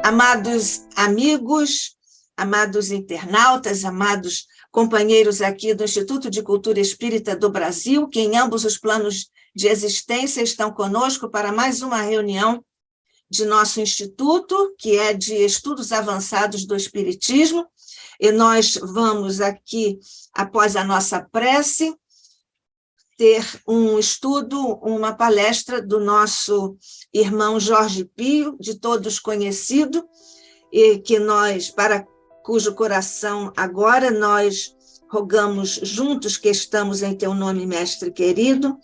Amados amigos, amados internautas, amados companheiros aqui do Instituto de Cultura Espírita do Brasil, que em ambos os planos de existência estão conosco para mais uma reunião de nosso instituto, que é de estudos avançados do Espiritismo, e nós vamos aqui, após a nossa prece, ter um estudo, uma palestra do nosso irmão Jorge Pio, de todos conhecido, e que nós, para cujo coração agora nós rogamos juntos que estamos em teu nome, mestre querido,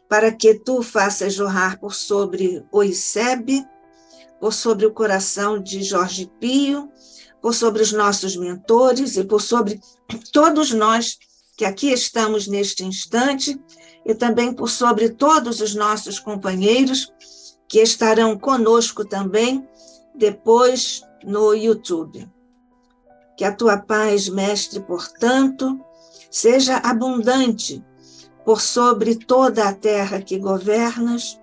para que tu faças jorrar por sobre o ICEB, por sobre o coração de Jorge Pio, por sobre os nossos mentores e por sobre todos nós que aqui estamos neste instante, e também por sobre todos os nossos companheiros que estarão conosco também depois no YouTube. Que a tua paz, mestre, portanto, seja abundante por sobre toda a terra que governas,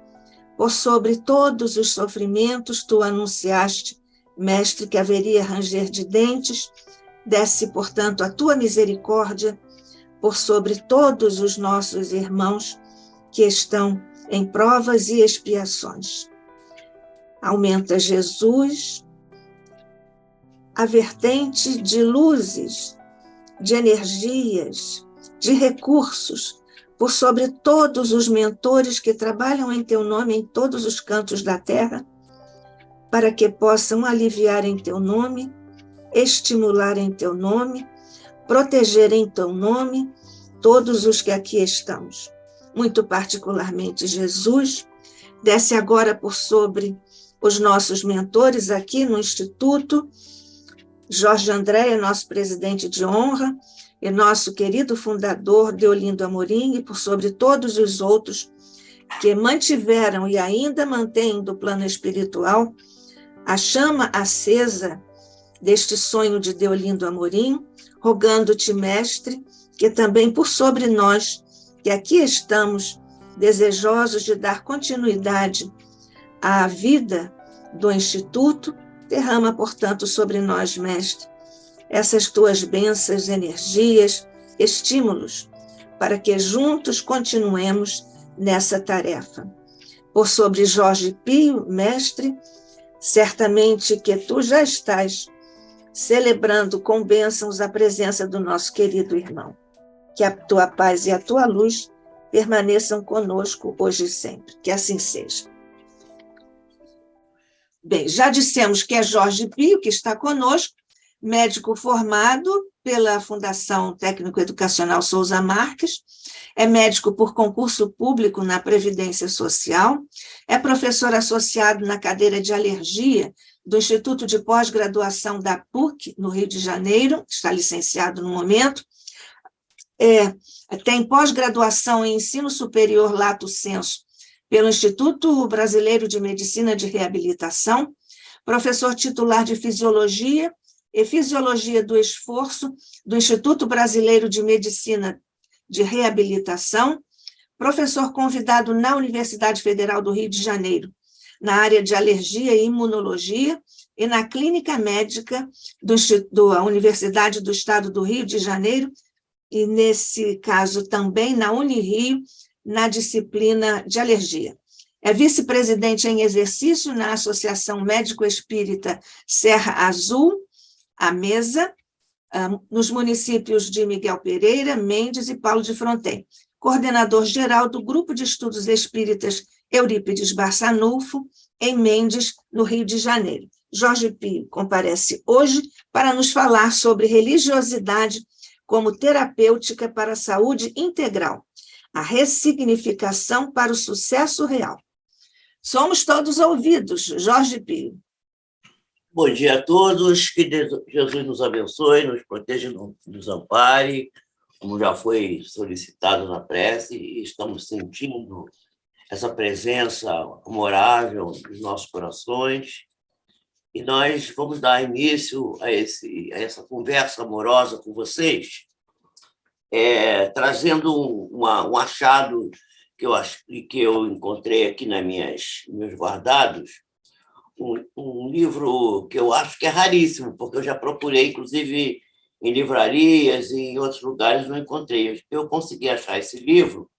por sobre todos os sofrimentos tu anunciaste, mestre, que haveria ranger de dentes, desce, portanto, a tua misericórdia por sobre todos os nossos irmãos que estão em provas e expiações. Aumenta, Jesus, a vertente de luzes, de energias, de recursos, por sobre todos os mentores que trabalham em teu nome em todos os cantos da terra, para que possam aliviar em teu nome, estimular em teu nome, proteger em teu nome todos os que aqui estamos. Muito particularmente, Jesus, desce agora por sobre os nossos mentores aqui no Instituto, Jorge Andréa, nosso presidente de honra, e nosso querido fundador, Deolindo Amorim, e por sobre todos os outros que mantiveram e ainda mantêm do plano espiritual a chama acesa deste sonho de Deolindo Amorim, rogando-te, mestre, que também por sobre nós, que aqui estamos desejosos de dar continuidade à vida do Instituto, derrama, portanto, sobre nós, mestre, essas tuas bênçãos, energias, estímulos, para que juntos continuemos nessa tarefa. Por sobre Jorge Pio, mestre, certamente que tu já estás celebrando com bênçãos a presença do nosso querido irmão. Que a tua paz e a tua luz permaneçam conosco hoje e sempre. Que assim seja. Bem, já dissemos que é Jorge Pio que está conosco, médico formado pela Fundação Técnico-Educacional Souza Marques, é médico por concurso público na Previdência Social, é professor associado na cadeira de alergia do Instituto de Pós-Graduação da PUC, no Rio de Janeiro, está licenciado no momento, tem pós-graduação em ensino superior lato sensu pelo Instituto Brasileiro de Medicina de Reabilitação, professor titular de Fisiologia e Fisiologia do Esforço do Instituto Brasileiro de Medicina de Reabilitação, professor convidado na Universidade Federal do Rio de Janeiro, na área de alergia e imunologia, e na clínica médica da Universidade do Estado do Rio de Janeiro, e nesse caso também na Unirio, na disciplina de alergia. É vice-presidente em exercício na Associação Médico Espírita Serra Azul, a mesa, nos municípios de Miguel Pereira, Mendes e Paulo de Fronten, coordenador geral do Grupo de Estudos Espíritas Eurípides Barçanufo, em Mendes, no Rio de Janeiro. Jorge Pio comparece hoje para nos falar sobre religiosidade como terapêutica para a saúde integral, a ressignificação para o sucesso real. Somos todos ouvidos, Jorge Pio. Bom dia a todos, que Jesus nos abençoe, nos proteja e nos ampare, como já foi solicitado na prece, e estamos sentindo essa presença amorável nos nossos corações, e nós vamos dar início a essa conversa amorosa com vocês, trazendo um achado que eu encontrei aqui meus guardados, um livro que eu acho que é raríssimo, porque eu já procurei, inclusive, em livrarias e em outros lugares, não encontrei. Eu consegui achar esse livro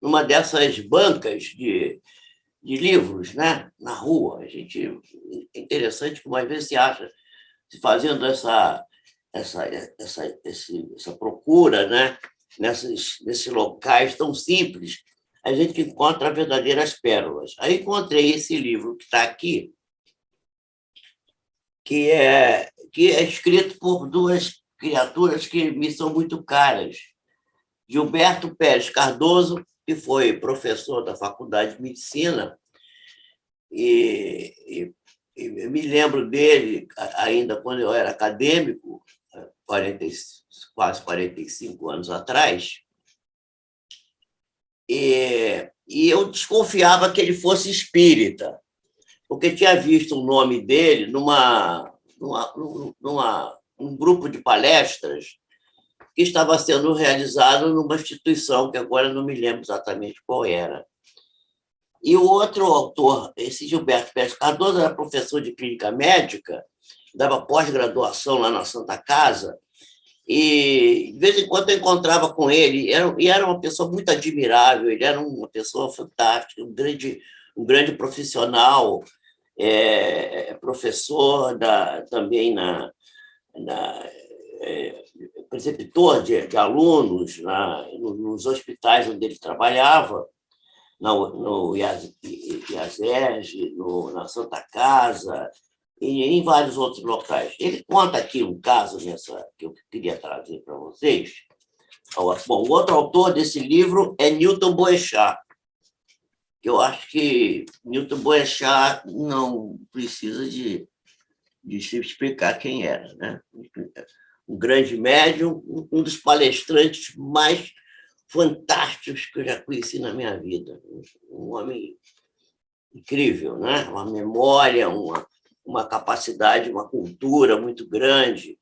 numa dessas bancas de livros, né, na rua. É interessante como às vezes se acha, se fazendo essa procura, né, nesses locais tão simples, a gente encontra verdadeiras pérolas. Aí encontrei esse livro que está aqui, que é escrito por duas criaturas que me são muito caras. Gilberto Pérez Cardoso, que foi professor da Faculdade de Medicina, e eu me lembro dele ainda quando eu era acadêmico, 40, quase 45 anos atrás, e eu desconfiava que ele fosse espírita, porque tinha visto o nome dele num grupo de palestras que estava sendo realizado numa instituição, que agora não me lembro exatamente qual era. E o outro autor, esse Gilberto Pérez Cardoso, era professor de clínica médica, dava pós-graduação lá na Santa Casa, e de vez em quando eu encontrava com ele, e era uma pessoa muito admirável, ele era uma pessoa fantástica, um grande profissional, professor também preceptor de alunos nos hospitais onde ele trabalhava, no IASERJ, na Santa Casa e em vários outros locais. Ele conta aqui um caso que eu queria trazer para vocês. Bom, o outro autor desse livro é Newton Boechat, que eu acho que Newton Boechat não precisa de se explicar quem era, né? Um grande médium, um dos palestrantes mais fantásticos que eu já conheci na minha vida. Um homem incrível, né? Uma memória, uma capacidade, uma cultura muito grande.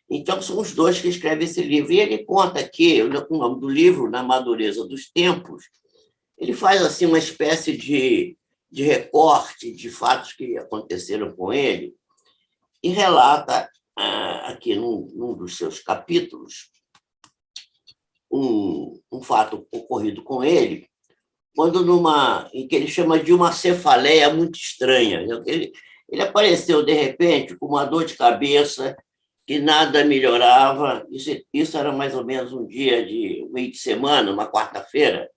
Então, são os dois que escrevem esse livro. E ele conta aqui, o nome do livro, Na Madureza dos Tempos, ele faz assim uma espécie de recorte de fatos que aconteceram com ele e relata aqui num dos seus capítulos um fato ocorrido com ele, quando em que ele chama de uma cefaleia muito estranha. Ele apareceu, de repente, com uma dor de cabeça que nada melhorava. Isso era mais ou menos um meio de semana, uma quarta-feira,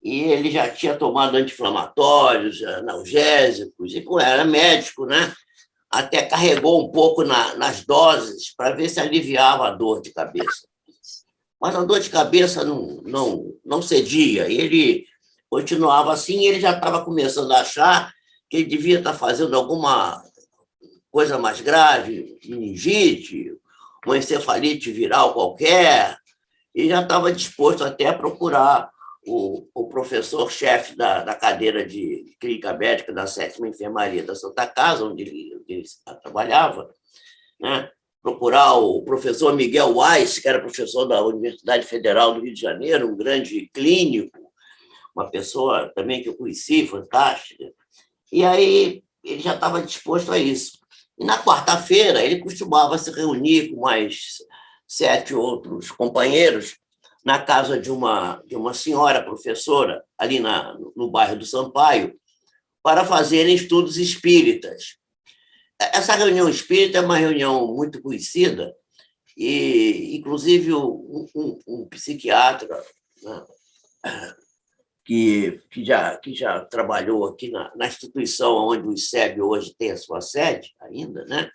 e ele já tinha tomado anti-inflamatórios, analgésicos, e como era médico, né, até carregou um pouco nas doses para ver se aliviava a dor de cabeça. Mas a dor de cabeça não cedia, e ele continuava assim, e ele já estava começando a achar que ele devia estar fazendo alguma coisa mais grave, meningite, uma encefalite viral qualquer, e já estava disposto até a procurar o professor-chefe da cadeira de clínica médica da 7ª Enfermaria da Santa Casa, onde ele trabalhava, né? Procurar o professor Miguel Weiss, que era professor da Universidade Federal do Rio de Janeiro, um grande clínico, uma pessoa também que eu conheci, fantástica. E aí ele já estava disposto a isso. E na quarta-feira ele costumava se reunir com mais 7 outros companheiros na casa de uma senhora professora, ali no bairro do Sampaio, para fazerem estudos espíritas. Essa reunião espírita é uma reunião muito conhecida, e, inclusive, um psiquiatra, né, que já trabalhou aqui na instituição onde o ICEB hoje tem a sua sede, ainda, né?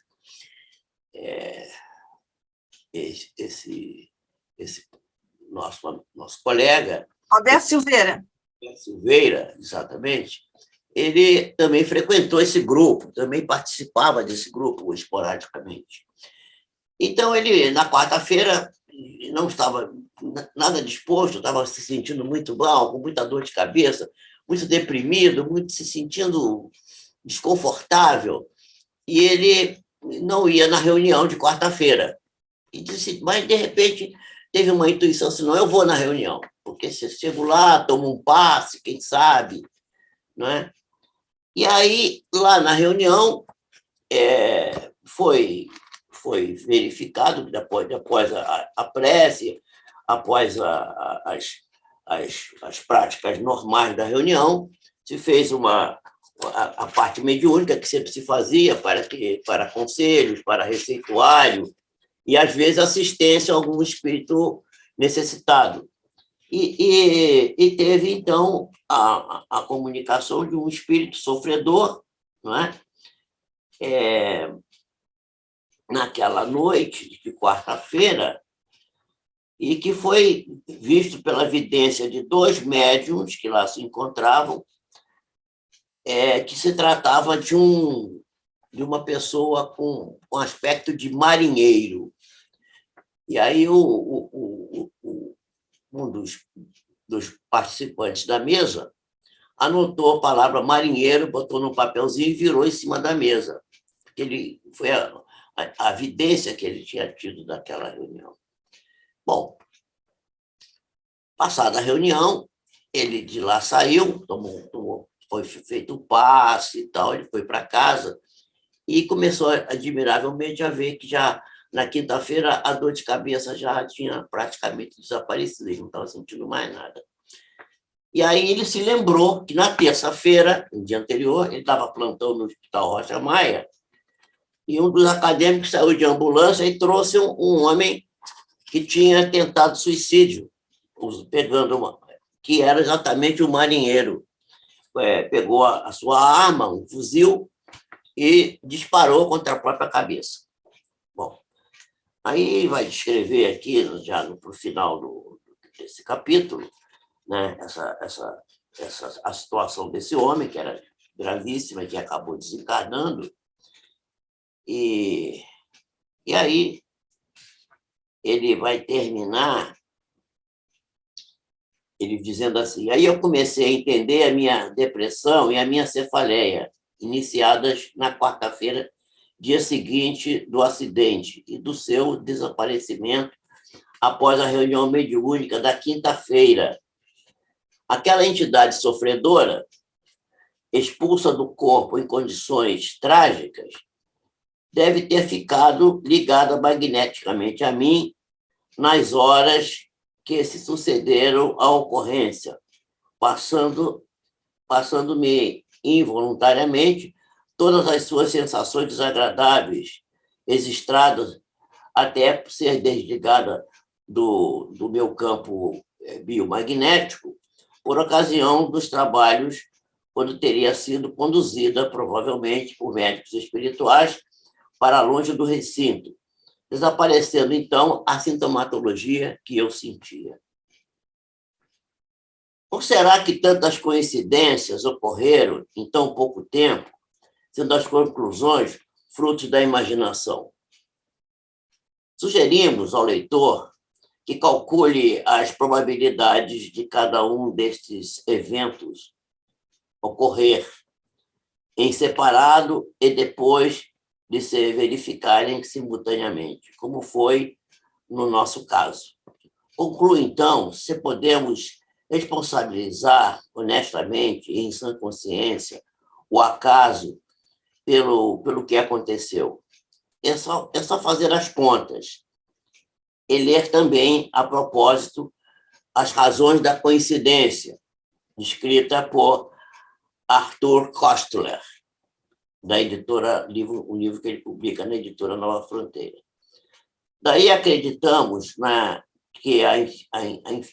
Esse nosso colega, Roberto Silveira. Silveira, exatamente, ele também frequentou esse grupo, também participava desse grupo esporadicamente. Então, ele, na quarta-feira, não estava nada disposto, estava se sentindo muito mal, com muita dor de cabeça, muito deprimido, muito se sentindo desconfortável, e ele não ia na reunião de quarta-feira. E disse, mas, de repente, teve uma intuição assim, não, eu vou na reunião, porque se eu chego lá, tomo um passe, quem sabe, não é? E aí, lá na reunião, foi verificado que após a prece, após as práticas normais da reunião, se fez a parte mediúnica que sempre se fazia para conselhos, para receituário, e, às vezes, assistência a algum espírito necessitado. E teve, então, a comunicação de um espírito sofredor, não é? Naquela noite de quarta-feira, e que foi visto pela vidência de 2 médiuns que lá se encontravam, que se tratava de uma pessoa com aspecto de marinheiro. E aí um dos participantes da mesa anotou a palavra marinheiro, botou num papelzinho e virou em cima da mesa. Porque foi a vidência que ele tinha tido daquela reunião. Bom, passada a reunião, ele de lá saiu, foi feito um passe e tal, ele foi para casa e começou admiravelmente a ver que já na quinta-feira a dor de cabeça já tinha praticamente desaparecido, ele não estava sentindo mais nada. E aí ele se lembrou que na terça-feira, no dia anterior, ele estava plantão no Hospital Rocha Maia, e um dos acadêmicos saiu de ambulância e trouxe um homem que tinha tentado suicídio, que era exatamente o marinheiro. Pegou a sua arma, um fuzil, e disparou contra a própria cabeça. Bom, aí vai descrever aqui, já para o final desse capítulo, né, a situação desse homem, que era gravíssima, que acabou desencarnando. E aí ele vai terminar ele dizendo assim: aí eu comecei a entender a minha depressão e a minha cefaleia, iniciadas na quarta-feira, dia seguinte do acidente e do seu desaparecimento após a reunião mediúnica da quinta-feira. Aquela entidade sofredora, expulsa do corpo em condições trágicas, deve ter ficado ligada magneticamente a mim nas horas que se sucederam à ocorrência, passando-me involuntariamente todas as suas sensações desagradáveis, registradas até ser desligada do meu campo biomagnético, por ocasião dos trabalhos, quando teria sido conduzida, provavelmente, por médicos espirituais, para longe do recinto, desaparecendo, então, a sintomatologia que eu sentia. Ou será que tantas coincidências ocorreram em tão pouco tempo, sendo as conclusões frutos da imaginação? Sugerimos ao leitor que calcule as probabilidades de cada um destes eventos ocorrer em separado e depois de se verificarem simultaneamente, como foi no nosso caso. Concluo, então, se podemos responsabilizar honestamente e em sã consciência o acaso pelo que aconteceu. É só fazer as contas e ler também, a propósito, As Razões da Coincidência, escrita por Arthur Koestler, da editora, um livro que ele publica na editora Nova Fronteira. Daí acreditamos que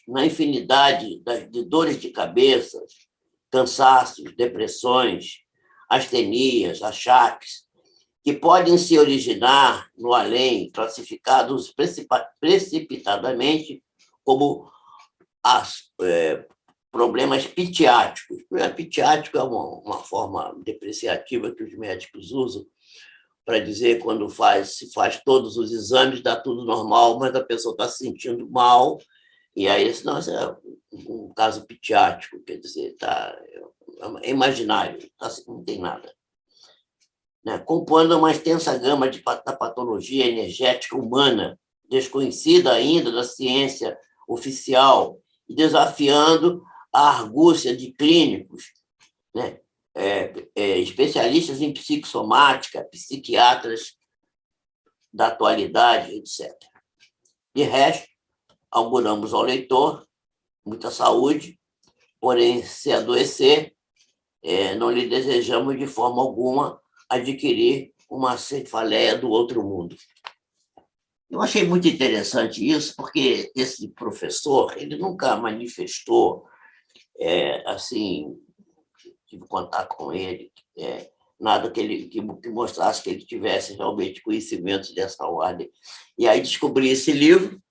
na infinidade de dores de cabeça, cansaços, depressões, astenias, achaques, que podem se originar no além, classificados precipitadamente como problemas pitiáticos. Pitiático é uma forma depreciativa que os médicos usam para dizer quando se faz todos os exames, dá tudo normal, mas a pessoa está se sentindo mal, e aí isso é um caso pitiático, quer dizer, é imaginário, não tem nada. Compondo uma extensa gama da patologia energética humana, desconhecida ainda da ciência oficial, e desafiando a argúcia de clínicos, especialistas em psicossomática, psiquiatras da atualidade, etc. De resto, auguramos ao leitor muita saúde, porém, se adoecer, não lhe desejamos de forma alguma adquirir uma cefaleia do outro mundo. Eu achei muito interessante isso, porque esse professor, ele nunca manifestou, assim, tive contato com ele, nada que mostrasse que ele tivesse realmente conhecimento dessa ordem. E aí descobri esse livro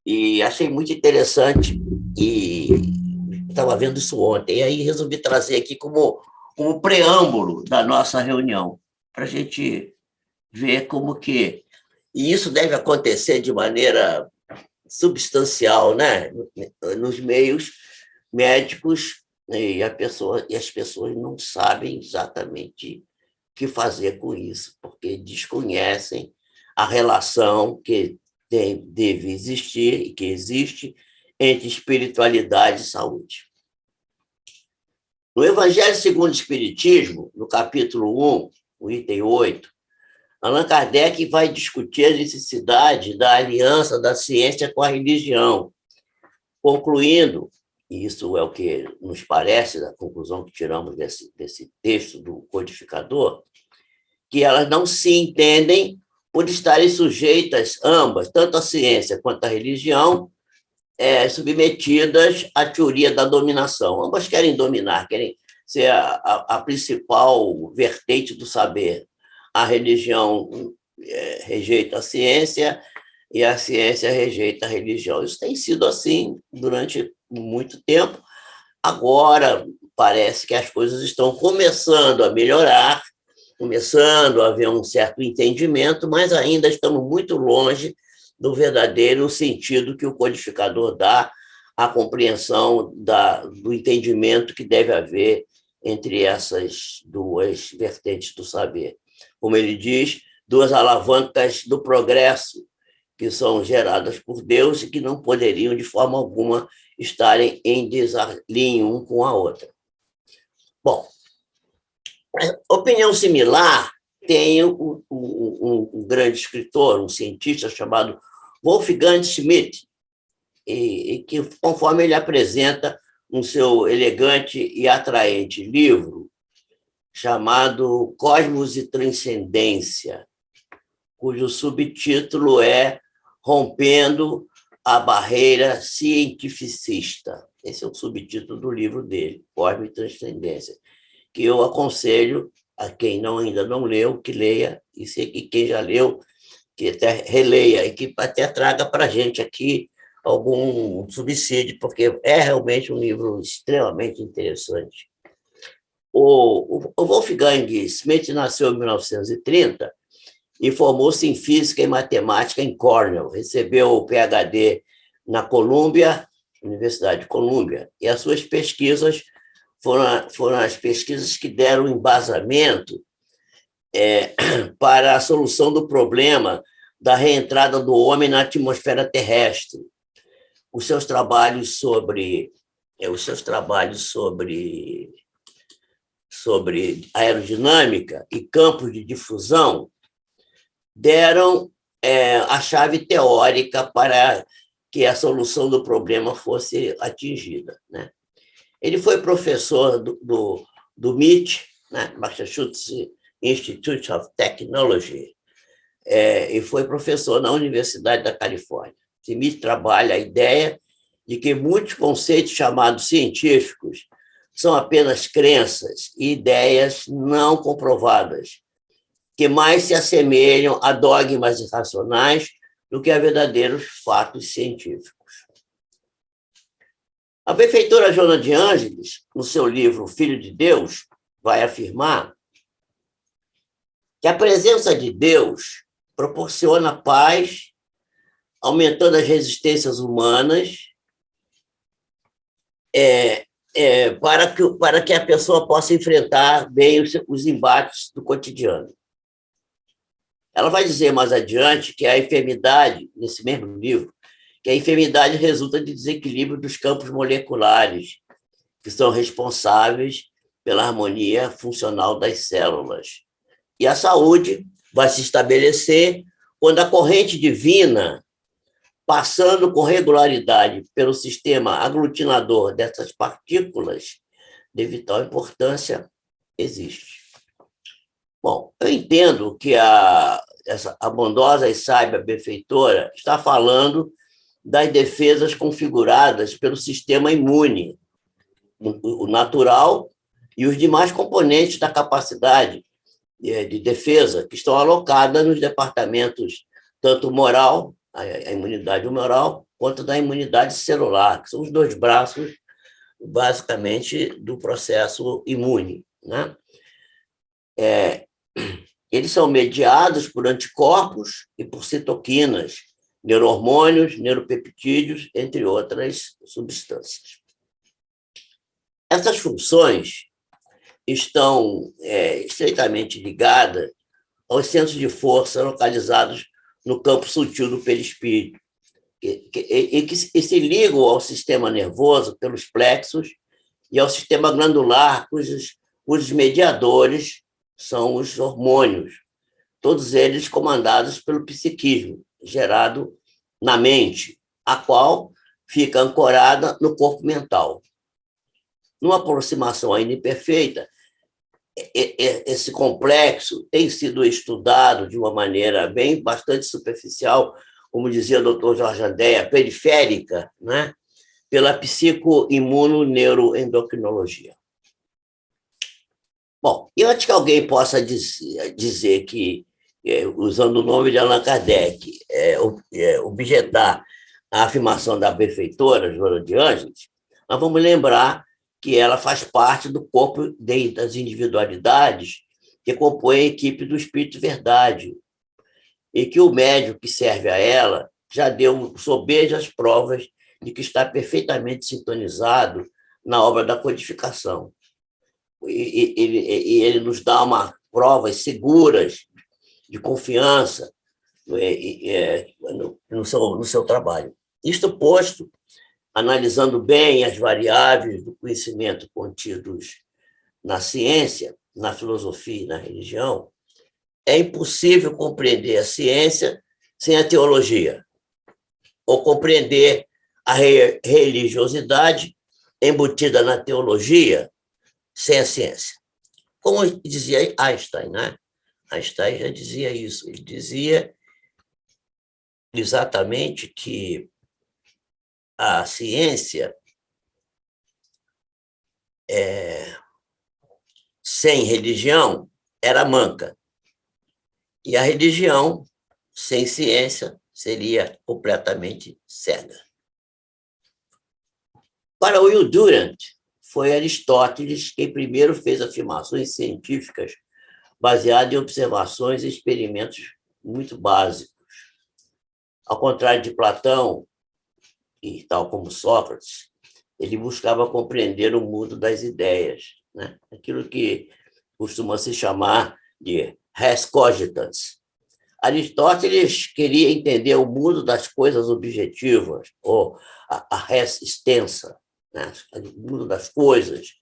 e achei muito interessante, e estava vendo isso ontem, e aí resolvi trazer aqui como preâmbulo da nossa reunião, para a gente ver como que... E isso deve acontecer de maneira substancial, né? Nos meios médicos, e as pessoas não sabem exatamente o que fazer com isso, porque desconhecem a relação que deve existir e que existe entre espiritualidade e saúde. No Evangelho segundo o Espiritismo, no capítulo 1, o item 8, Allan Kardec vai discutir a necessidade da aliança da ciência com a religião, concluindo, e isso é o que nos parece, da conclusão que tiramos desse texto do codificador, que elas não se entendem por estarem sujeitas, ambas, tanto a ciência quanto a religião, submetidas à teoria da dominação. Ambas querem dominar, querem ser a principal vertente do saber. A religião rejeita a ciência e a ciência rejeita a religião. Isso tem sido assim durante muito tempo. Agora, parece que as coisas estão começando a melhorar, começando a haver um certo entendimento, mas ainda estamos muito longe do verdadeiro sentido que o codificador dá à compreensão do entendimento que deve haver entre essas duas vertentes do saber. Como ele diz, duas alavancas do progresso que são geradas por Deus e que não poderiam, de forma alguma, estarem em desalinho um com a outra. Bom, opinião similar tem um grande escritor, um cientista chamado Wolfgang Schmidt, e que, conforme ele apresenta no seu elegante e atraente livro chamado Cosmos e Transcendência, cujo subtítulo é Rompendo a Barreira Cientificista. Esse é o subtítulo do livro dele, Cosmos e Transcendência, que eu aconselho a quem ainda não leu, que leia, e sei que quem já leu, que até releia, e que até traga para a gente aqui algum subsídio, porque é realmente um livro extremamente interessante. O Wolfgang Schmidt nasceu em 1930 e formou-se em física e matemática em Cornell, recebeu o PhD na Universidade de Columbia, e as suas pesquisas foram as pesquisas que deram embasamento para a solução do problema da reentrada do homem na atmosfera terrestre. Os seus trabalhos sobre aerodinâmica e campos de difusão deram a chave teórica para que a solução do problema fosse atingida, né? Ele foi professor do MIT, né, Massachusetts Institute of Technology, e foi professor na Universidade da Califórnia. Schmidt trabalha a ideia de que muitos conceitos chamados científicos são apenas crenças e ideias não comprovadas, que mais se assemelham a dogmas irracionais do que a verdadeiros fatos científicos. A benfeitora Joana de Ângeles, no seu livro Filho de Deus, vai afirmar que a presença de Deus proporciona paz, aumentando as resistências humanas, para que a pessoa possa enfrentar bem os embates do cotidiano. Ela vai dizer mais adiante que a enfermidade, nesse mesmo livro, que a enfermidade resulta de desequilíbrio dos campos moleculares, que são responsáveis pela harmonia funcional das células. E a saúde vai se estabelecer quando a corrente divina, passando com regularidade pelo sistema aglutinador dessas partículas de vital importância, existe. Bom, eu entendo que essa a bondosa e sábia benfeitora está falando das defesas configuradas pelo sistema imune, o natural e os demais componentes da capacidade de defesa que estão alocadas nos departamentos tanto moral, a imunidade moral, quanto da imunidade celular, que são os dois braços, basicamente, do processo imune, né? Eles são mediados por anticorpos e por citoquinas, neurohormônios, neuropeptídeos, entre outras substâncias. Essas funções estão estreitamente ligadas aos centros de força localizados no campo sutil do perispírito, que se ligam ao sistema nervoso pelos plexos e ao sistema glandular, cujos mediadores são os hormônios, todos eles comandados pelo psiquismo, gerado na mente, a qual fica ancorada no corpo mental. Numa aproximação ainda imperfeita, esse complexo tem sido estudado de uma maneira bastante superficial, como dizia o Dr. Jorge Andréa, periférica, né? Pela psicoimunoneuroendocrinologia. Bom, e antes que alguém possa dizer que, usando o nome de Allan Kardec, objetar a afirmação da benfeitora, Joana de Ângeles, nós vamos lembrar que ela faz parte do corpo das individualidades que compõem a equipe do Espírito Verdade, e que o médium que serve a ela já deu sobejas provas de que está perfeitamente sintonizado na obra da codificação. E ele nos dá provas seguras de confiança no seu trabalho. Isto posto, analisando bem as variáveis do conhecimento contidos na ciência, na filosofia e na religião, é impossível compreender a ciência sem a teologia, ou compreender a religiosidade embutida na teologia sem a ciência. Como dizia Einstein, né? Einstein já dizia isso. Ele dizia exatamente que a ciência sem religião era manca, e a religião sem ciência seria completamente cega. Para Will Durant, foi Aristóteles quem primeiro fez afirmações científicas baseadas em observações e experimentos muito básicos. Ao contrário de Platão, e tal como Sócrates, ele buscava compreender o mundo das ideias, né? Aquilo que costuma se chamar de res cogitans. Aristóteles queria entender o mundo das coisas objetivas, ou a res extensa, né? O mundo das coisas.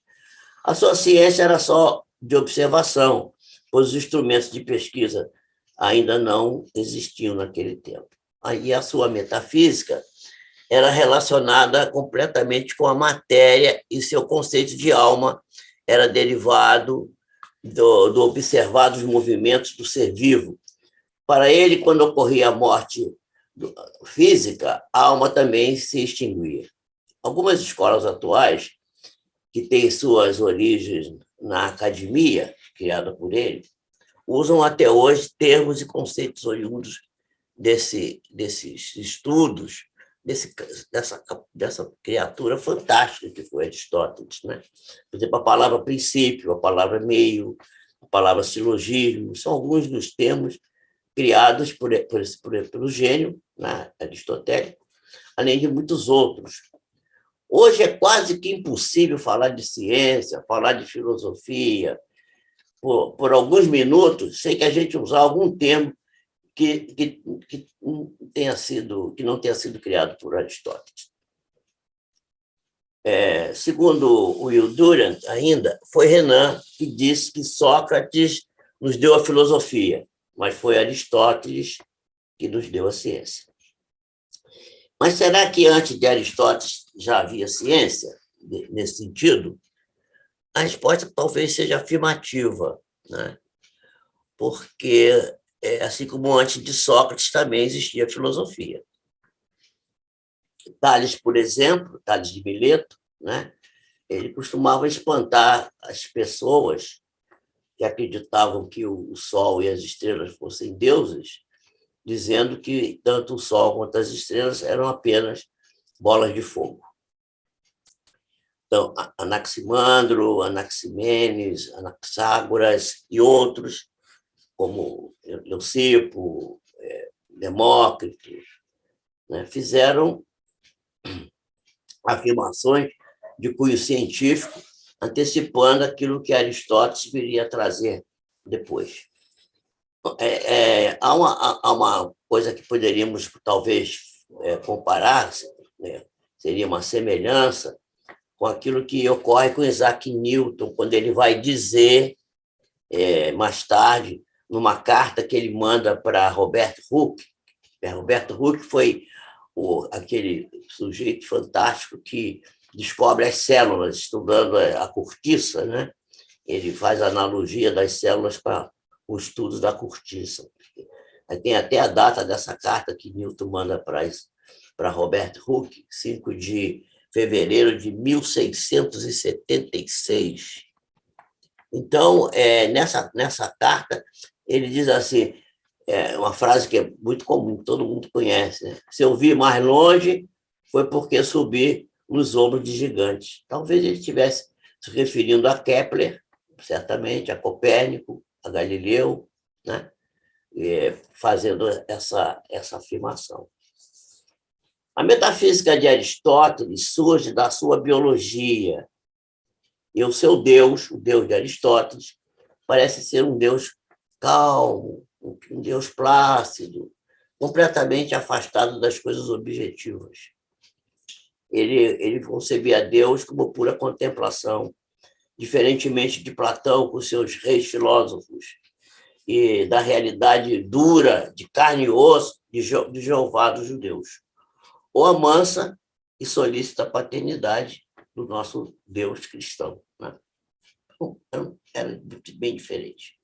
A sua ciência era só de observação, pois os instrumentos de pesquisa ainda não existiam naquele tempo. Aí a sua metafísica era relacionada completamente com a matéria, e seu conceito de alma era derivado do observar dos movimentos do ser vivo. Para ele, quando ocorria a morte física, a alma também se extinguia. Algumas escolas atuais, que têm suas origens na academia, criada por ele, usam até hoje termos e conceitos oriundos desses estudos, dessa criatura fantástica que foi Aristóteles, né? Por exemplo, a palavra princípio, a palavra meio, a palavra silogismo, são alguns dos termos criados pelo gênio, né, aristotélico, além de muitos outros. Hoje é quase que impossível falar de ciência, falar de filosofia, por alguns minutos, sem que a gente usar algum termo que não tenha sido criado por Aristóteles. Segundo o Will Durant, ainda, foi Renan que disse que Sócrates nos deu a filosofia, mas foi Aristóteles que nos deu a ciência. Mas será que antes de Aristóteles já havia ciência, nesse sentido? A resposta talvez seja afirmativa, né? Porque, assim como antes de Sócrates, também existia filosofia. Tales, por exemplo, Tales de Mileto, né? Ele costumava espantar as pessoas que acreditavam que o Sol e as estrelas fossem deuses, dizendo que tanto o Sol quanto as estrelas eram apenas bolas de fogo. Então, Anaximandro, Anaximenes, Anaxágoras e outros, como Leucipo, Demócrito, né, fizeram afirmações de cunho científico, antecipando aquilo que Aristóteles viria a trazer depois. Há uma coisa que poderíamos, talvez, comparar, né? Seria uma semelhança com aquilo que ocorre com Isaac Newton, quando ele vai dizer, mais tarde, numa carta que ele manda para Roberto Hooke. Roberto Hooke foi aquele sujeito fantástico que descobre as células, estudando a cortiça, né? Ele faz a analogia das células para o estudo da cortiça. Tem até a data dessa carta que Newton manda para Robert Hooke, 5 de fevereiro de 1676. Então, nessa carta, ele diz assim, uma frase que é muito comum, que todo mundo conhece, né? Se eu vi mais longe, foi porque subi nos ombros de gigantes. Talvez ele estivesse se referindo a Kepler, certamente, a Copérnico, a Galileu, né? Fazendo essa afirmação. A metafísica de Aristóteles surge da sua biologia, e o seu Deus, o Deus de Aristóteles, parece ser um Deus calmo, um Deus plácido, completamente afastado das coisas objetivas. Ele concebia Deus como pura contemplação, diferentemente de Platão, com seus reis filósofos, e da realidade dura, de carne e osso, de Jeová dos judeus, ou a mansa e solícita paternidade do nosso Deus cristão, né? Era bem diferente.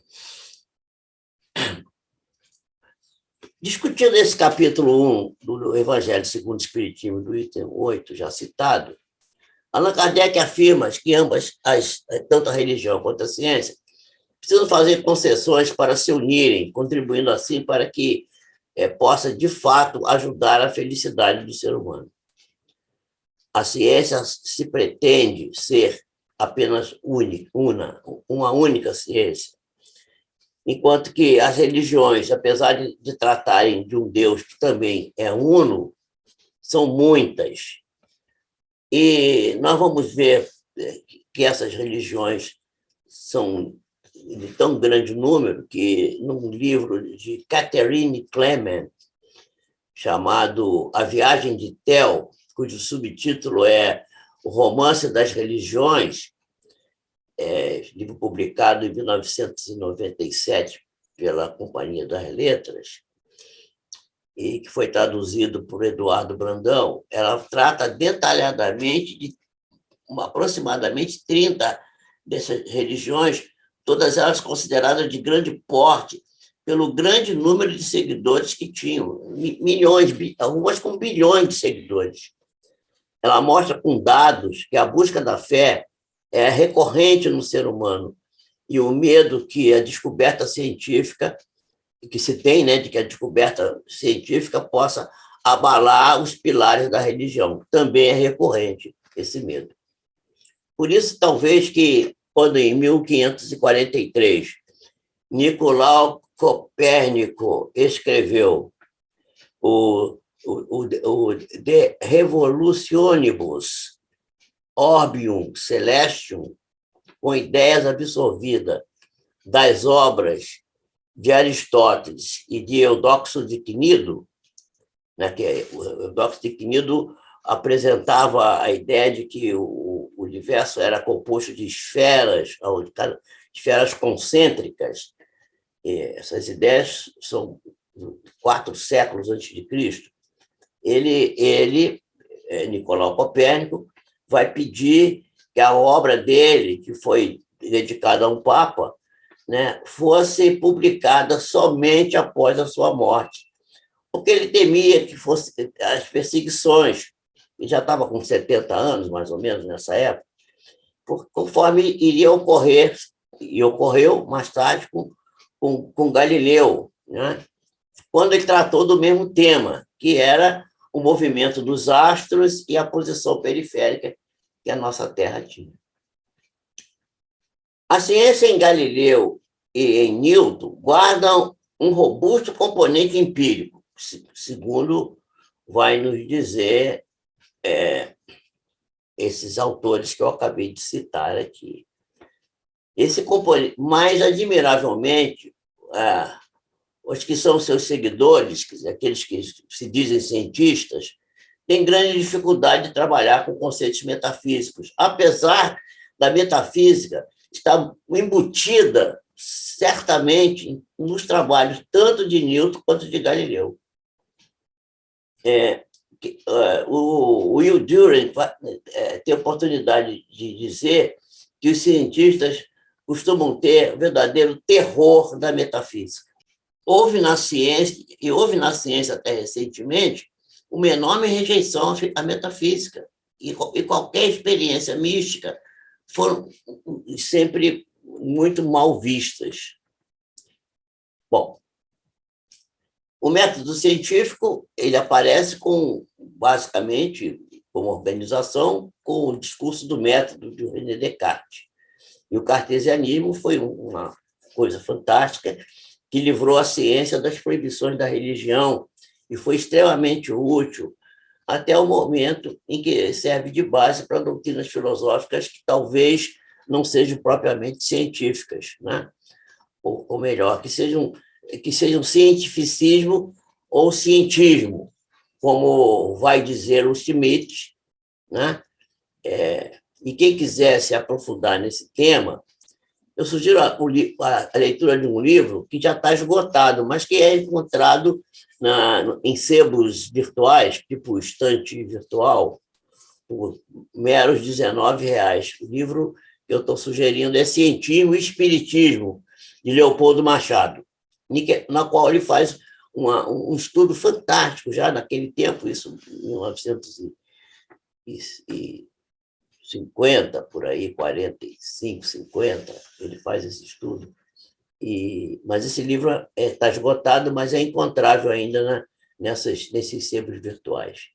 Discutindo esse capítulo 1 do Evangelho segundo o Espiritismo, do item 8, já citado, Allan Kardec afirma que ambas, tanto a religião quanto a ciência, precisam fazer concessões para se unirem, contribuindo assim para que possa, de fato, ajudar a felicidade do ser humano. A ciência se pretende ser apenas uma única ciência, enquanto que as religiões, apesar de tratarem de um Deus que também é uno, são muitas. E nós vamos ver que essas religiões são de tão grande número que, num livro de Catherine Clement, chamado A Viagem de Théo, cujo subtítulo é O Romance das Religiões, livro publicado em 1997 pela Companhia das Letras, e que foi traduzido por Eduardo Brandão. Ela trata detalhadamente de aproximadamente 30 dessas religiões, todas elas consideradas de grande porte, pelo grande número de seguidores que tinham, milhões, algumas com bilhões de seguidores. Ela mostra com dados que a busca da fé é recorrente no ser humano, e o medo que a descoberta científica, que se tem, né, de que a descoberta científica possa abalar os pilares da religião. Também é recorrente esse medo. Por isso, talvez que, quando em 1543, Nicolau Copérnico escreveu o De Revolutionibus Orbium Celestium, com ideias absorvidas das obras de Aristóteles e de Eudoxo de Cnido, né, que Eudoxo de Cnido apresentava a ideia de que o universo era composto de esferas, esferas concêntricas. E essas ideias são 4 séculos antes de Cristo. Nicolau Copérnico, vai pedir que a obra dele, que foi dedicada a um papa, né, fosse publicada somente após a sua morte, porque ele temia que fossem as perseguições. Ele já estava com 70 anos, mais ou menos, nessa época, conforme iria ocorrer, e ocorreu mais tarde com Galileu, né? Quando ele tratou do mesmo tema, que era o movimento dos astros e a posição periférica que a nossa Terra tinha. A ciência em Galileu e em Newton guardam um robusto componente empírico, segundo vai nos dizer esses autores que eu acabei de citar aqui. Esse componente, mais admiravelmente, os que são seus seguidores, aqueles que se dizem cientistas, têm grande dificuldade de trabalhar com conceitos metafísicos, apesar da metafísica estar embutida, certamente, nos trabalhos tanto de Newton quanto de Galileu. O Will Durant tem a oportunidade de dizer que os cientistas costumam ter o verdadeiro terror da metafísica. Houve na ciência até recentemente uma enorme rejeição à metafísica, e qualquer experiência mística foram sempre muito mal vistas. Bom, o método científico ele aparece basicamente como organização com o discurso do método de René Descartes. E o cartesianismo foi uma coisa fantástica que livrou a ciência das proibições da religião e foi extremamente útil até o momento em que serve de base para doutrinas filosóficas que talvez não sejam propriamente científicas, né? Ou melhor, que sejam cientificismo ou cientismo, como vai dizer o Schmitt, né? E quem quiser se aprofundar nesse tema, eu sugiro a leitura de um livro que já está esgotado, mas que é encontrado em sebos virtuais, tipo estante virtual, por meros R$19. O livro que eu estou sugerindo é Cientismo e Espiritismo, de Leopoldo Machado, na qual ele faz um estudo fantástico, já naquele tempo, isso em 1950, por aí, 45, 50, ele faz esse estudo. Mas esse livro está esgotado, mas é encontrável ainda nesses sebos virtuais.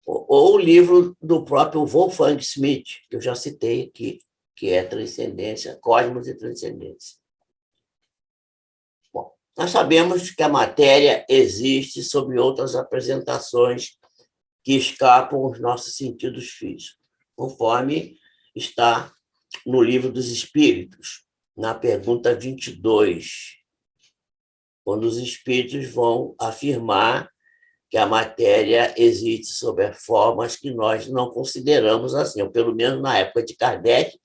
Ou o livro do próprio Wolfgang Schmidt, que eu já citei aqui, que é Transcendência, Cosmos e Transcendência. Bom, nós sabemos que a matéria existe sob outras apresentações que escapam aos nossos sentidos físicos, conforme está no Livro dos Espíritos, na pergunta 22, quando os espíritos vão afirmar que a matéria existe sob formas que nós não consideramos assim, ou pelo menos na época de Kardec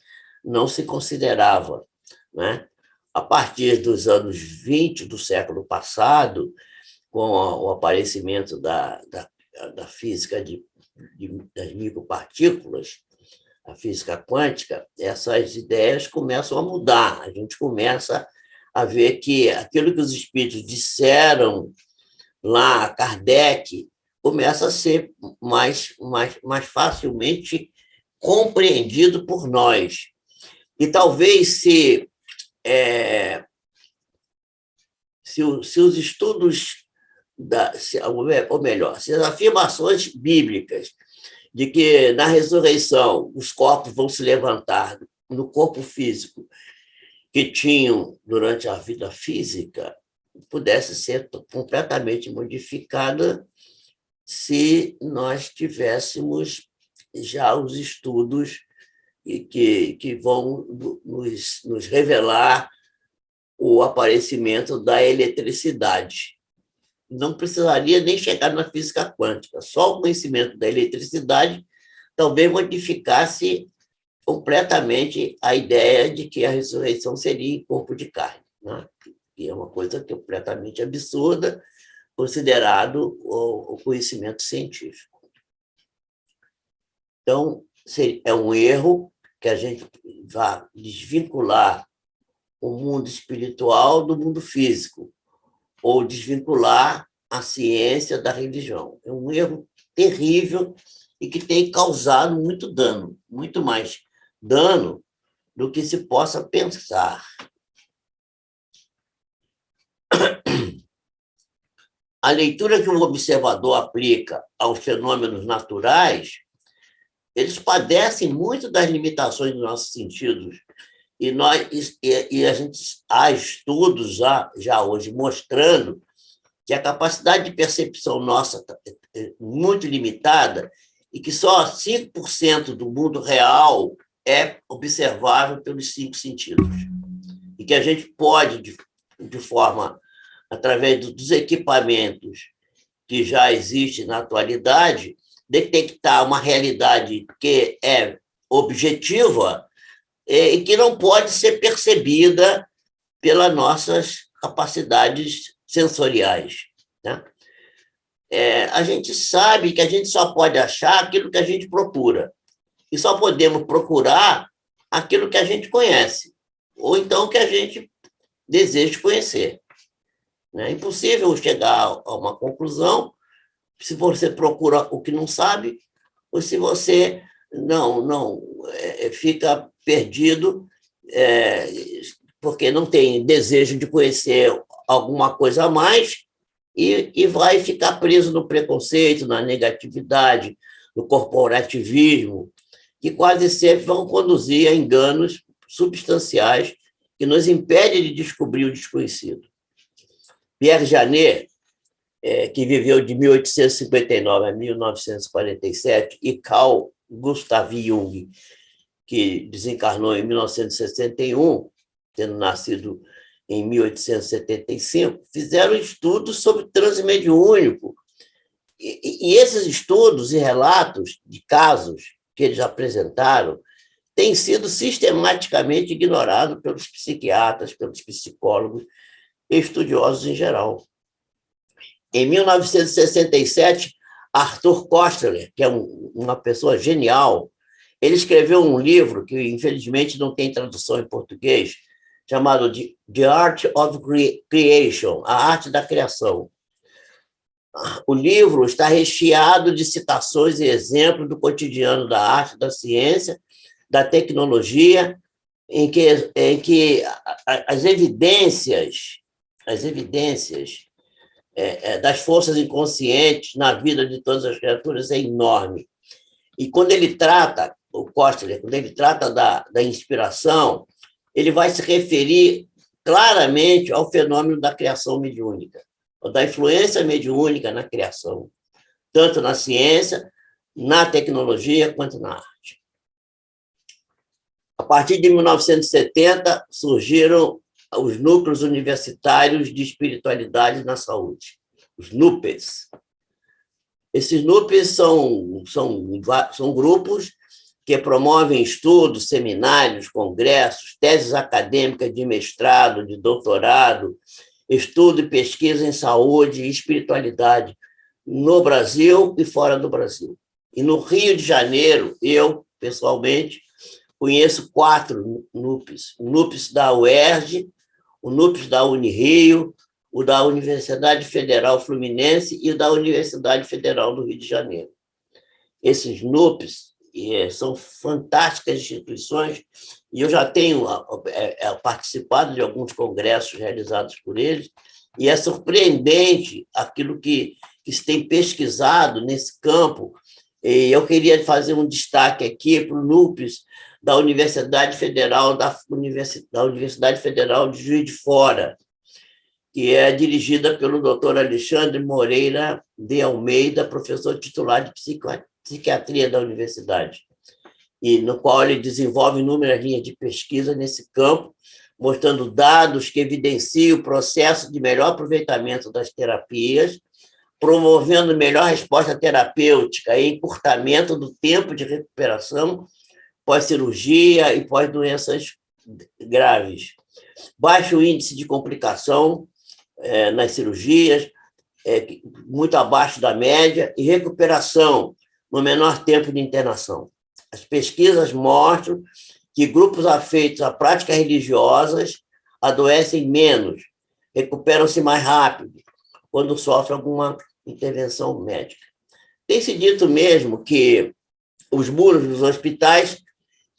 não se considerava, né? A partir dos anos 20 do século passado, com o aparecimento da física das micropartículas, a física quântica, essas ideias começam a mudar. A gente começa a ver que aquilo que os espíritos disseram lá a Kardec começa a ser mais facilmente compreendido por nós. E talvez se os estudos, ou melhor, se as afirmações bíblicas de que na ressurreição os corpos vão se levantar no corpo físico que tinham durante a vida física, pudesse ser completamente modificada se nós tivéssemos já os estudos que vão nos revelar o aparecimento da eletricidade. não precisaria nem chegar na física quântica. Só o conhecimento da eletricidade talvez modificasse completamente a ideia de que a ressurreição seria em corpo de carne, né? Que é uma coisa completamente absurda, considerado o conhecimento científico. Então, é um erro que a gente vai desvincular o mundo espiritual do mundo físico, ou desvincular a ciência da religião. É um erro terrível e que tem causado muito dano, muito mais dano do que se possa pensar. A leitura que o observador aplica aos fenômenos naturais, eles padecem muito das limitações dos nossos sentidos. Há estudos já hoje mostrando que a capacidade de percepção nossa é muito limitada e que só 5% do mundo real é observável pelos 5 sentidos. E que a gente pode, de forma, através dos equipamentos que já existem na atualidade, detectar uma realidade que é objetiva e que não pode ser percebida pelas nossas capacidades sensoriais, né? A gente sabe que a gente só pode achar aquilo que a gente procura, e só podemos procurar aquilo que a gente conhece, ou então que a gente deseja conhecer. É impossível chegar a uma conclusão se você procura o que não sabe, ou se você não fica perdido porque não tem desejo de conhecer alguma coisa a mais e vai ficar preso no preconceito, na negatividade, no corporativismo, que quase sempre vão conduzir a enganos substanciais que nos impedem de descobrir o desconhecido. Pierre Janet, que viveu de 1859 a 1947, e Carl Gustav Jung, que desencarnou em 1961, tendo nascido em 1875, fizeram estudos sobre transe mediúnico. E esses estudos e relatos de casos que eles apresentaram têm sido sistematicamente ignorados pelos psiquiatras, pelos psicólogos e estudiosos em geral. Em 1967, Arthur Koestler, que é uma pessoa genial, ele escreveu um livro que, infelizmente, não tem tradução em português, chamado The Art of Creation, a arte da criação. O livro está recheado de citações e exemplos do cotidiano da arte, da ciência, da tecnologia, em que as evidências das forças inconscientes na vida de todas as criaturas é enorme. E quando ele trata, o Koestler, quando ele trata da inspiração, ele vai se referir claramente ao fenômeno da criação mediúnica, ou da influência mediúnica na criação, tanto na ciência, na tecnologia, quanto na arte. A partir de 1970, surgiram os núcleos universitários de espiritualidade na saúde, os NUPES. Esses NUPES são grupos que promovem estudos, seminários, congressos, teses acadêmicas de mestrado, de doutorado, estudo e pesquisa em saúde e espiritualidade no Brasil e fora do Brasil. E no Rio de Janeiro, eu, pessoalmente, conheço 4 NUPES. O NUPES da UERJ, o NUPES da Unirio, o da Universidade Federal Fluminense e o da Universidade Federal do Rio de Janeiro. Esses NUPES são fantásticas instituições e eu já tenho participado de alguns congressos realizados por eles, e é surpreendente aquilo que se tem pesquisado nesse campo. E eu queria fazer um destaque aqui para o NUPES da Universidade Federal de Juiz de Fora, que é dirigida pelo Dr. Alexandre Moreira de Almeida, professor titular de psiquiatria da universidade, e no qual ele desenvolve inúmeras linhas de pesquisa nesse campo, mostrando dados que evidenciam o processo de melhor aproveitamento das terapias, promovendo melhor resposta terapêutica e encurtamento do tempo de recuperação pós-cirurgia e pós-doenças graves. Baixo índice de complicação nas cirurgias, muito abaixo da média, e recuperação no menor tempo de internação. As pesquisas mostram que grupos afeitos a práticas religiosas adoecem menos, recuperam-se mais rápido quando sofrem alguma intervenção médica. Tem-se dito mesmo que os muros dos hospitais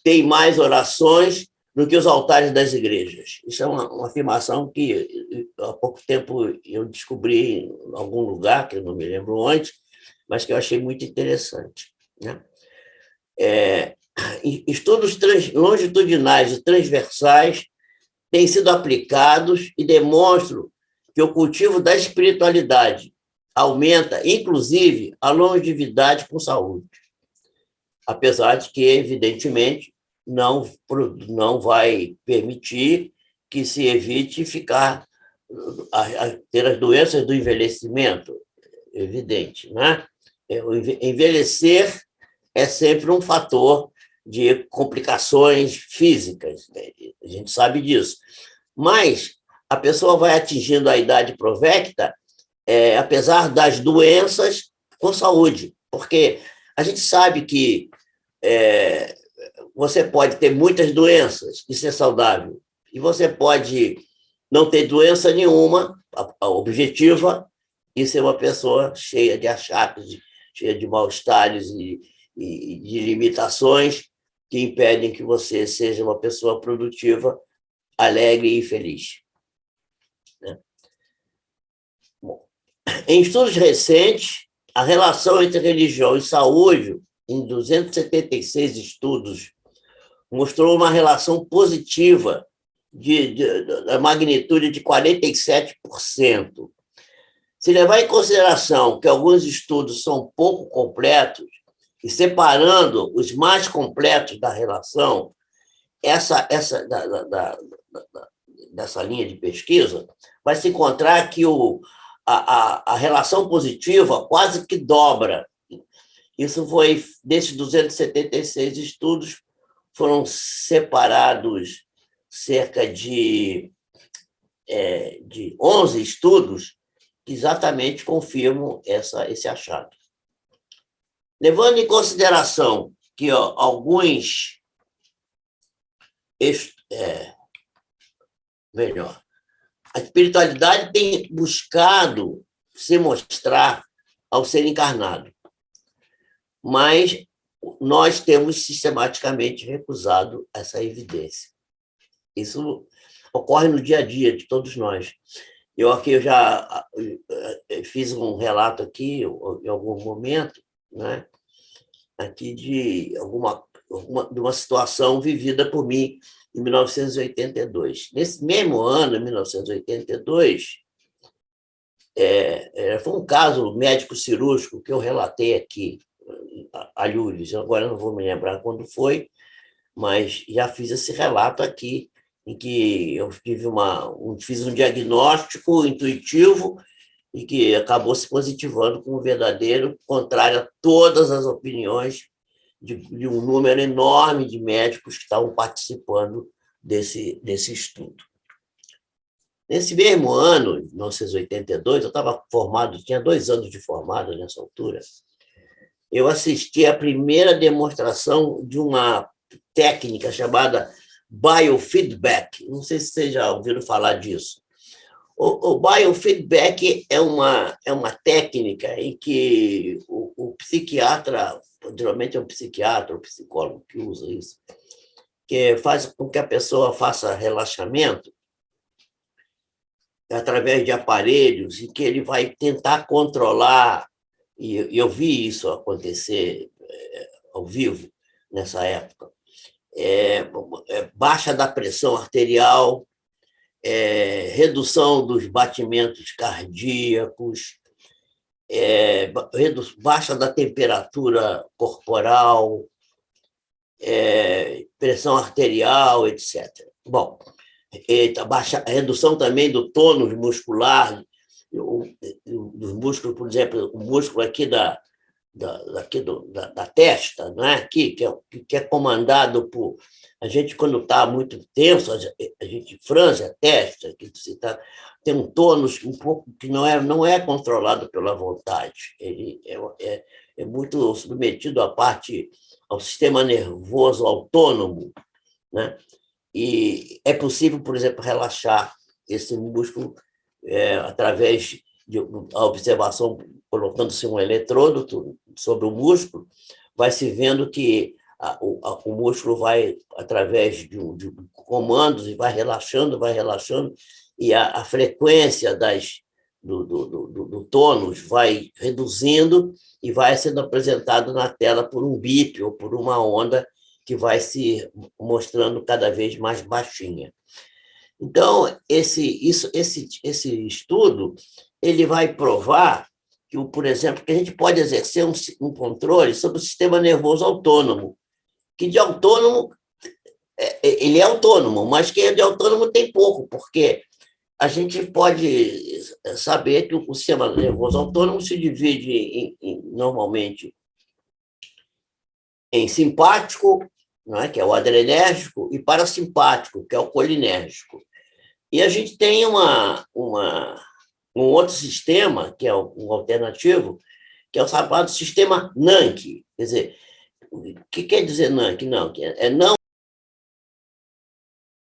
têm mais orações do que os altares das igrejas. Isso é uma afirmação que há pouco tempo eu descobri em algum lugar, que eu não me lembro onde, mas que eu achei muito interessante, né? Estudos longitudinais e transversais têm sido aplicados e demonstram que o cultivo da espiritualidade aumenta, inclusive, a longevidade com saúde, apesar de que, evidentemente, não vai permitir que se evite ter as doenças do envelhecimento, evidente, né? Envelhecer é sempre um fator de complicações físicas, né? A gente sabe disso. Mas a pessoa vai atingindo a idade provecta, apesar das doenças, com saúde, porque a gente sabe que você pode ter muitas doenças e ser saudável, e você pode não ter doença nenhuma, a objetiva, e ser uma pessoa cheia de achaques, cheia de mal-estares e de limitações que impedem que você seja uma pessoa produtiva, alegre e feliz. Bom, em estudos recentes, a relação entre religião e saúde, em 276 estudos, mostrou uma relação positiva da magnitude de 47%. Se levar em consideração que alguns estudos são pouco completos, e separando os mais completos da relação, dessa linha de pesquisa, vai se encontrar que a relação positiva quase que dobra. Isso foi, desses 276 estudos, foram separados cerca de 11 estudos que exatamente confirmam esse achado. Levando em consideração que alguns... a espiritualidade tem buscado se mostrar ao ser encarnado, mas nós temos sistematicamente recusado essa evidência. Isso ocorre no dia a dia de todos nós. Eu já fiz um relato aqui, em algum momento, né, aqui de uma situação vivida por mim em 1982. Nesse mesmo ano, em 1982, foi um caso médico-cirúrgico que eu relatei aqui, a Lures, agora não vou me lembrar quando foi, mas já fiz esse relato aqui, em que eu fiz um diagnóstico intuitivo e que acabou se positivando como verdadeiro, contrário a todas as opiniões de um número enorme de médicos que estavam participando desse estudo. Nesse mesmo ano, 1982, eu estava formado, tinha 2 anos de formado nessa altura, eu assisti à primeira demonstração de uma técnica chamada biofeedback. Não sei se vocês já ouviram falar disso. O biofeedback é uma técnica em que o psiquiatra, geralmente é um psiquiatra ou psicólogo que usa isso, que faz com que a pessoa faça relaxamento através de aparelhos e que ele vai tentar controlar, e eu vi isso acontecer ao vivo nessa época, baixa da pressão arterial, redução dos batimentos cardíacos, baixa da temperatura corporal, pressão arterial, etc. Bom, a redução também do tônus muscular, dos músculos, por exemplo, o músculo aqui da testa, não é? Aqui, que é comandado por... A gente, quando está muito tenso, a gente franze a testa, tem um tônus um pouco que não é controlado pela vontade. Ele é muito submetido ao sistema nervoso autônomo, né? E é possível, por exemplo, relaxar esse músculo através de observação, colocando-se um eletrodo sobre o músculo, vai se vendo que o músculo vai, através de comandos, e vai relaxando, e a frequência do tônus vai reduzindo e vai sendo apresentado na tela por um bip ou por uma onda que vai se mostrando cada vez mais baixinha. Então, esse estudo ele vai provar que, por exemplo, que a gente pode exercer um controle sobre o sistema nervoso autônomo, que de autônomo, ele é autônomo, mas que de autônomo tem pouco, porque a gente pode saber que o sistema nervoso autônomo se divide normalmente em simpático, não é? Que é o adrenérgico, e parasimpático, que é o colinérgico. E a gente tem um outro sistema, que é um alternativo, que é o chamado sistema NANC. Quer dizer, o que quer dizer NANC? Não